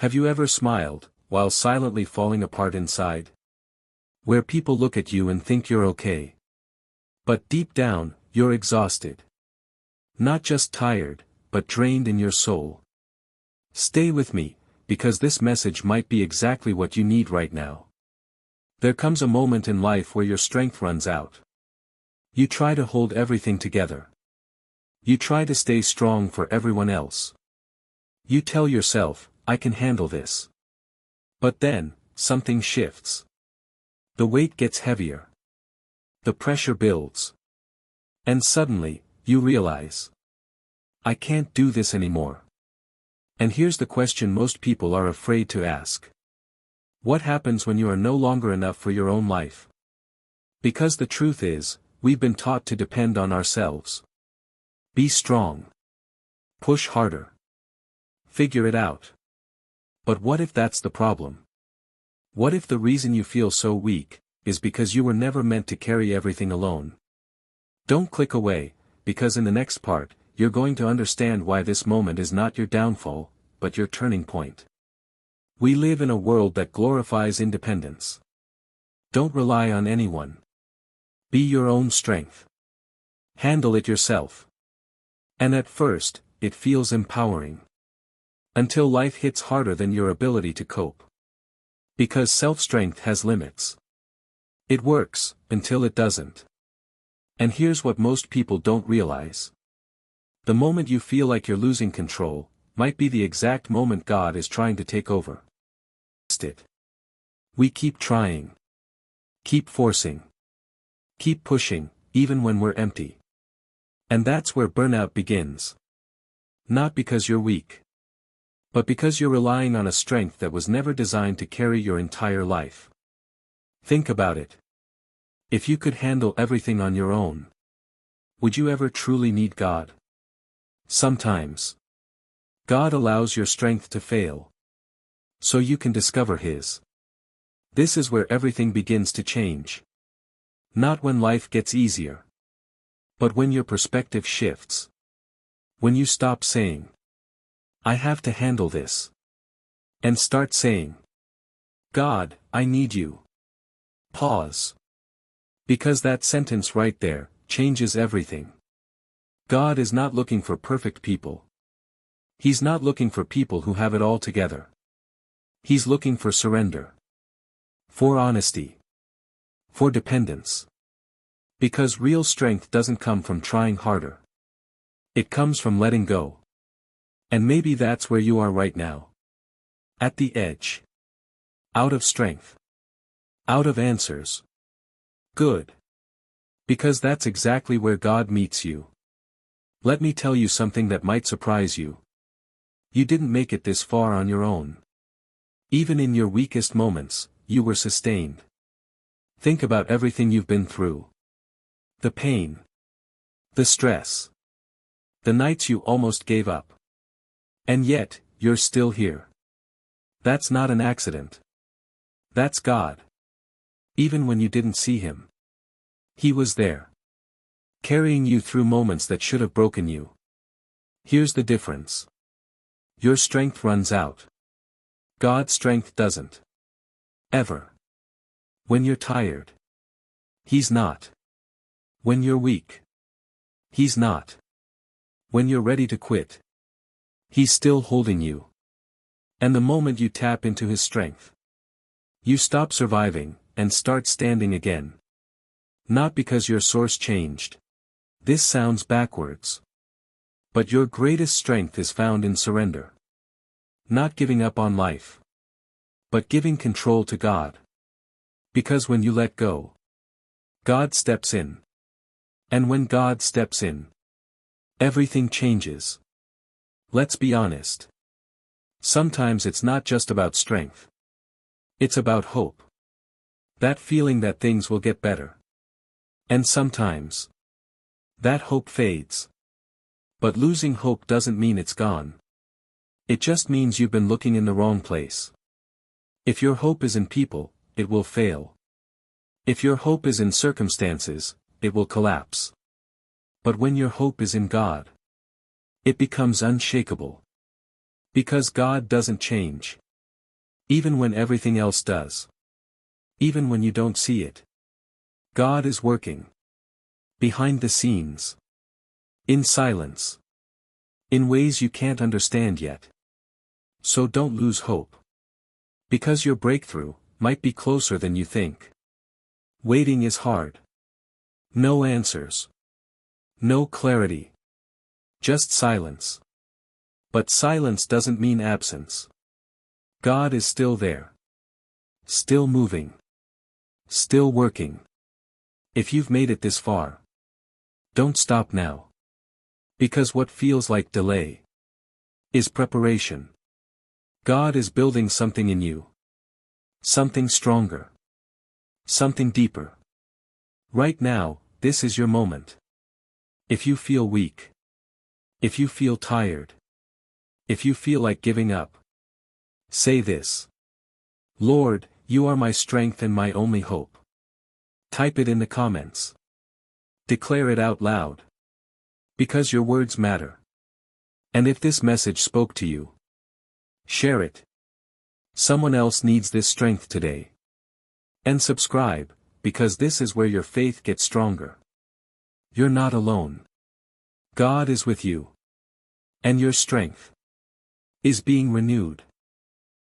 Have you ever smiled, while silently falling apart inside? Where people look at you and think you're okay. But deep down, you're exhausted. Not just tired, but drained in your soul. Stay with me, because this message might be exactly what you need right now. There comes a moment in life where your strength runs out. You try to hold everything together. You try to stay strong for everyone else. You tell yourself, I can handle this. But then, something shifts. The weight gets heavier. The pressure builds. And suddenly, you realize, I can't do this anymore. And here's the question most people are afraid to ask. What happens when you are no longer enough for your own life? Because the truth is, we've been taught to depend on ourselves. Be strong. Push harder. Figure it out. But what if that's the problem? What if the reason you feel so weak is because you were never meant to carry everything alone? Don't click away, because in the next part, you're going to understand why this moment is not your downfall, but your turning point. We live in a world that glorifies independence. Don't rely on anyone. Be your own strength. Handle it yourself. And at first, it feels empowering. Until life hits harder than your ability to cope. Because self-strength has limits. It works, until it doesn't. And here's what most people don't realize. The moment you feel like you're losing control, might be the exact moment God is trying to take over. We keep trying. Keep forcing. Keep pushing, even when we're empty. And that's where burnout begins. Not because you're weak. But because you're relying on a strength that was never designed to carry your entire life. Think about it. If you could handle everything on your own, would you ever truly need God? Sometimes. God allows your strength to fail. So you can discover His. This is where everything begins to change. Not when life gets easier. But when your perspective shifts. When you stop saying, I have to handle this. And start saying, God, I need you. Pause. Because that sentence right there changes everything. God is not looking for perfect people. He's not looking for people who have it all together. He's looking for surrender. For honesty. For dependence. Because real strength doesn't come from trying harder. It comes from letting go. And maybe that's where you are right now. At the edge. Out of strength. Out of answers. Good. Because that's exactly where God meets you. Let me tell you something that might surprise you. You didn't make it this far on your own. Even in your weakest moments, you were sustained. Think about everything you've been through. The pain. The stress. The nights you almost gave up. And yet, you're still here. That's not an accident. That's God. Even when you didn't see Him. He was there. Carrying you through moments that should have broken you. Here's the difference. Your strength runs out. God's strength doesn't. Ever. When you're tired. He's not. When you're weak. He's not. When you're ready to quit. He's still holding you. And the moment you tap into His strength, you stop surviving, and start standing again. Not because your source changed. This sounds backwards. But your greatest strength is found in surrender. Not giving up on life. But giving control to God. Because when you let go, God steps in. And when God steps in, everything changes. Let's be honest. Sometimes it's not just about strength. It's about hope. That feeling that things will get better. And sometimes, that hope fades. But losing hope doesn't mean it's gone. It just means you've been looking in the wrong place. If your hope is in people, it will fail. If your hope is in circumstances, it will collapse. But when your hope is in God, it becomes unshakable. Because God doesn't change. Even when everything else does. Even when you don't see it. God is working. Behind the scenes. In silence. In ways you can't understand yet. So don't lose hope. Because your breakthrough might be closer than you think. Waiting is hard. No answers. No clarity. Just silence. But silence doesn't mean absence. God is still there. Still moving. Still working. If you've made it this far, don't stop now. Because what feels like delay is preparation. God is building something in you. Something stronger. Something deeper. Right now, this is your moment. If you feel weak. If you feel tired. If you feel like giving up. Say this. Lord, you are my strength and my only hope. Type it in the comments. Declare it out loud. Because your words matter. And if this message spoke to you, share it. Someone else needs this strength today. And subscribe, because this is where your faith gets stronger. You're not alone. God is with you. And your strength is being renewed.